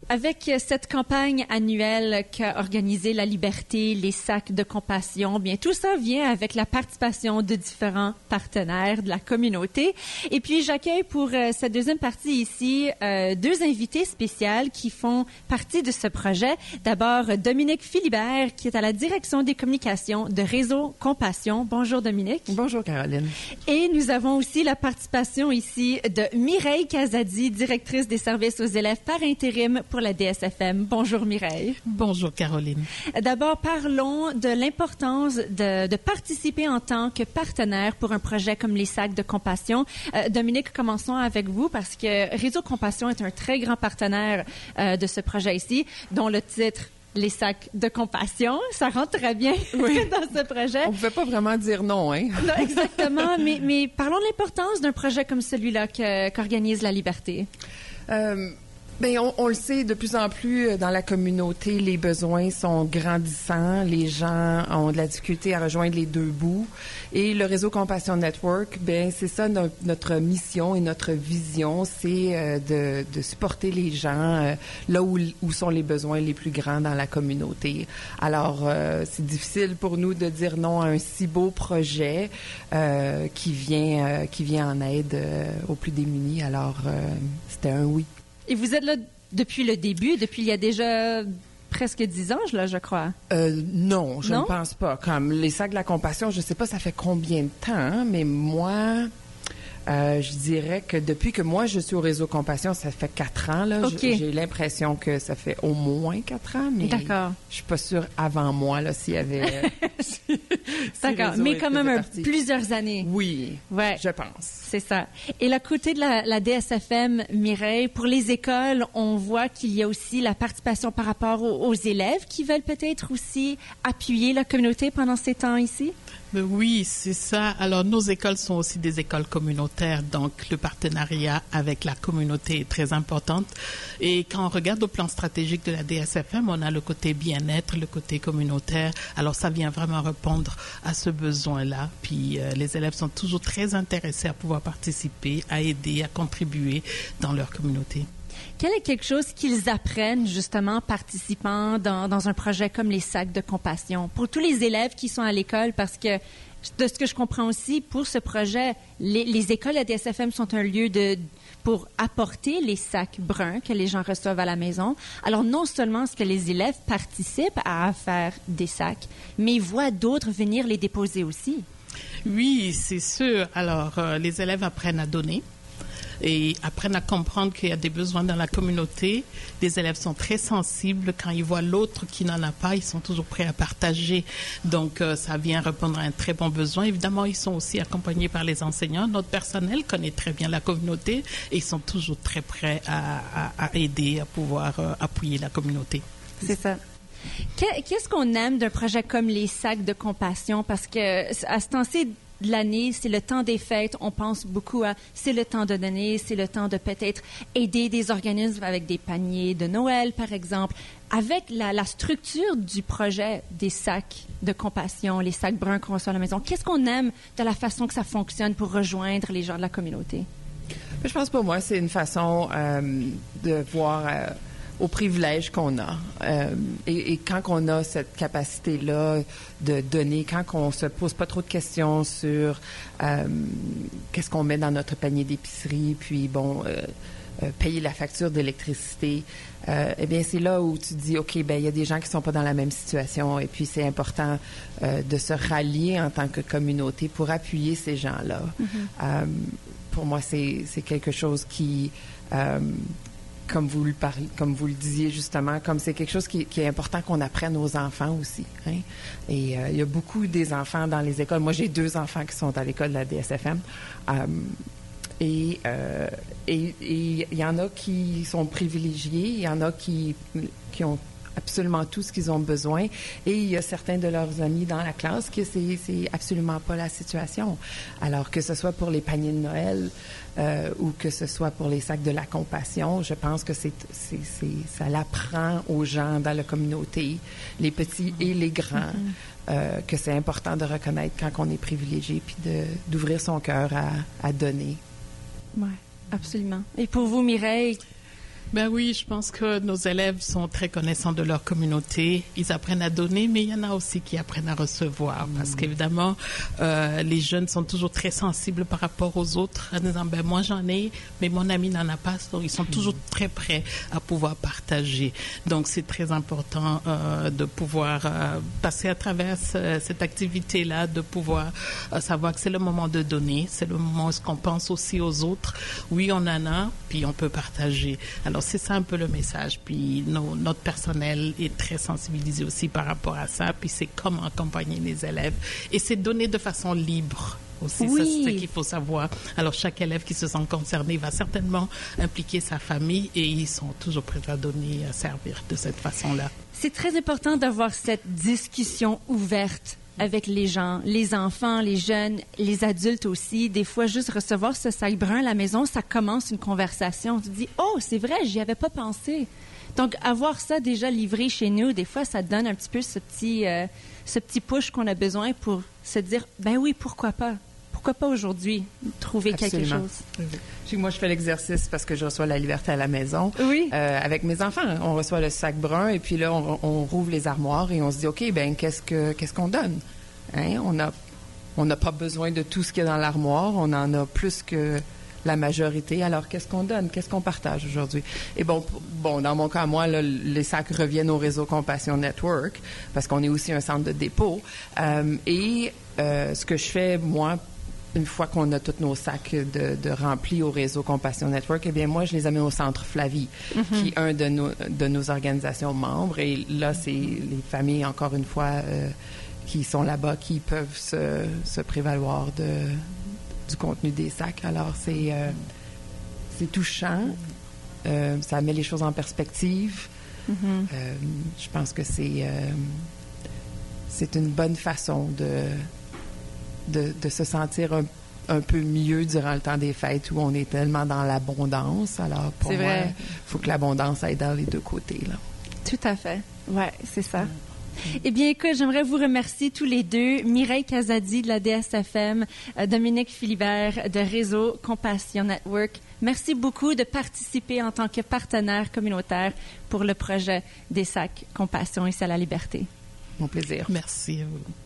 Avec cette campagne annuelle qu'a organisée La Liberté, les sacs de compassion, bien tout ça vient avec la participation de différents partenaires de la communauté. Et puis j'accueille pour cette deuxième partie ici deux invités spéciales qui font partie de ce projet. D'abord Dominique Philibert qui est à la direction des communications de Réseau Compassion. Bonjour Dominique. Bonjour Caroline. Et nous avons aussi la participation ici de Mireille Casadi, directrice des services aux élèves par intérim pour la DSFM. Bonjour Mireille. Bonjour Caroline. D'abord, parlons de l'importance de participer en tant que partenaire pour un projet comme les sacs de compassion. Dominique, commençons avec vous parce que Réseau Compassion est un très grand partenaire de ce projet ici, dont le titre les sacs de compassion, ça rentre très bien dans ce projet. On ne pouvait pas vraiment dire non, hein? Non, exactement, mais parlons de l'importance d'un projet comme celui-là qu'organise La Liberté. Bien, on le sait, de plus en plus dans la communauté, les besoins sont grandissants. Les gens ont de la difficulté à rejoindre les deux bouts. Et le réseau Compassion Network, bien, c'est ça notre mission et notre vision, c'est de supporter les gens là où sont les besoins les plus grands dans la communauté. Alors, c'est difficile pour nous de dire non à un si beau projet qui vient en aide aux plus démunis. Alors, c'était un oui. Et vous êtes là depuis le début, depuis il y a déjà presque 10 ans, là, je crois. Non, je ne pense pas. Comme les sacs de la compassion, je ne sais pas ça fait combien de temps, hein, mais moi, je dirais que depuis que moi, je suis au Réseau Compassion, ça fait 4 ans. Là. Okay. J'ai l'impression que ça fait au moins 4 ans, mais d'accord. Je suis pas sûre avant moi là, s'il y avait... D'accord, mais quand même plusieurs années. Oui, ouais. Je pense. C'est ça. Et à côté de la DSFM, Mireille, pour les écoles, on voit qu'il y a aussi la participation par rapport aux élèves qui veulent peut-être aussi appuyer la communauté pendant ces temps ici? Oui, c'est ça. Alors, nos écoles sont aussi des écoles communautaires, donc le partenariat avec la communauté est très important. Et quand on regarde au plan stratégique de la DSFM, on a le côté bien-être, le côté communautaire. Alors, ça vient vraiment répondre à ce besoin-là. Puis, les élèves sont toujours très intéressés à pouvoir participer, à aider, à contribuer dans leur communauté. Quel est quelque chose qu'ils apprennent, justement, participant dans un projet comme les sacs de compassion? Pour tous les élèves qui sont à l'école, parce que, de ce que je comprends aussi, pour ce projet, les écoles à DSFM sont un lieu pour apporter les sacs bruns que les gens reçoivent à la maison. Alors, non seulement est-ce que les élèves participent à faire des sacs, mais ils voient d'autres venir les déposer aussi. Oui, c'est sûr. Alors, les élèves apprennent à donner. Et apprennent à comprendre qu'il y a des besoins dans la communauté. Les élèves sont très sensibles. Quand ils voient l'autre qui n'en a pas, ils sont toujours prêts à partager. Donc, ça vient répondre à un très bon besoin. Évidemment, ils sont aussi accompagnés par les enseignants. Notre personnel connaît très bien la communauté et ils sont toujours très prêts à aider, à pouvoir appuyer la communauté. C'est ça. Qu'est-ce qu'on aime d'un projet comme les sacs de compassion? Parce que à ce temps-ci de l'année, c'est le temps des fêtes. On pense beaucoup à c'est le temps de donner, c'est le temps de peut-être aider des organismes avec des paniers de Noël, par exemple. Avec la structure du projet des sacs de compassion, les sacs bruns qu'on reçoit à la maison, qu'est-ce qu'on aime de la façon que ça fonctionne pour rejoindre les gens de la communauté? Je pense pour moi, c'est une façon de voir... aux privilèges qu'on a. Et quand on a cette capacité-là de donner, quand on se pose pas trop de questions sur qu'est-ce qu'on met dans notre panier d'épicerie, puis payer la facture d'électricité, eh bien, c'est là où tu dis, OK, ben il y a des gens qui sont pas dans la même situation et puis c'est important de se rallier en tant que communauté pour appuyer ces gens-là. Mm-hmm. Pour moi, c'est quelque chose qui... comme vous le disiez justement, comme c'est quelque chose qui est important qu'on apprenne aux enfants aussi. Hein? Et il y a beaucoup des enfants dans les écoles. Moi, j'ai 2 enfants qui sont à l'école de la DSFM. Et il y en a qui sont privilégiés, il y en a qui ont absolument tout ce qu'ils ont besoin. Et il y a certains de leurs amis dans la classe que c'est absolument pas la situation. Alors que ce soit pour les paniers de Noël ou que ce soit pour les sacs de la compassion, je pense que ça l'apprend aux gens dans la communauté, les petits et les grands, que c'est important de reconnaître quand on est privilégié puis d'ouvrir son cœur à donner. Oui, absolument. Et pour vous, Mireille? Ben oui, je pense que nos élèves sont très connaissants de leur communauté. Ils apprennent à donner, mais il y en a aussi qui apprennent à recevoir. Parce qu'évidemment, les jeunes sont toujours très sensibles par rapport aux autres, en disant, ben moi j'en ai, mais mon ami n'en a pas. Donc ils sont toujours très prêts à pouvoir partager. Donc c'est très important de pouvoir passer à travers cette activité-là, de pouvoir savoir que c'est le moment de donner, c'est le moment où est-ce qu'on pense aussi aux autres. Oui, on en a, puis on peut partager. Alors, c'est ça un peu le message. Puis, notre personnel est très sensibilisé aussi par rapport à ça. Puis, c'est comment accompagner les élèves. Et c'est donner de façon libre aussi. Oui. Ça, c'est ce qu'il faut savoir. Alors, chaque élève qui se sent concerné va certainement impliquer sa famille et ils sont toujours prêts à donner, à servir de cette façon-là. C'est très important d'avoir cette discussion ouverte avec les gens, les enfants, les jeunes, les adultes aussi. Des fois, juste recevoir ce sac brun à la maison, ça commence une conversation. Tu te dis, oh, c'est vrai, j'y avais pas pensé. Donc, avoir ça déjà livré chez nous, des fois, ça donne un petit peu ce petit push qu'on a besoin pour se dire, ben oui, pourquoi pas? Pourquoi pas aujourd'hui trouver quelque chose? Puis moi, je fais l'exercice parce que je reçois la liberté à la maison. Oui. Avec mes enfants, on reçoit le sac brun et puis là, on rouvre les armoires et on se dit, OK, ben qu'est-ce qu'on donne? Hein? On n'a pas besoin de tout ce qu'il y a dans l'armoire. On en a plus que la majorité. Alors, qu'est-ce qu'on donne? Qu'est-ce qu'on partage aujourd'hui? Et bon, dans mon cas, moi, là, les sacs reviennent au réseau Compassion Network parce qu'on est aussi un centre de dépôt. Ce que je fais, moi, une fois qu'on a tous nos sacs de remplis au réseau Compassion Network, eh bien, moi, je les amène au Centre Flavie, qui est un de nos organisations membres. Et là, c'est les familles, encore une fois, qui sont là-bas, qui peuvent se prévaloir du contenu des sacs. Alors, c'est touchant. Ça met les choses en perspective. Je pense que c'est une bonne façon de se sentir un peu mieux durant le temps des fêtes où on est tellement dans l'abondance. Alors, pour moi, il faut que l'abondance aille dans les deux côtés, là. Tout à fait. Ouais, c'est ça. Eh bien, écoute, j'aimerais vous remercier tous les deux. Mireille Kazadi de la DSFM, Dominique Philibert de Réseau Compassion Network. Merci beaucoup de participer en tant que partenaire communautaire pour le projet des sacs Compassion ici à la Liberté. Mon plaisir. Merci à vous.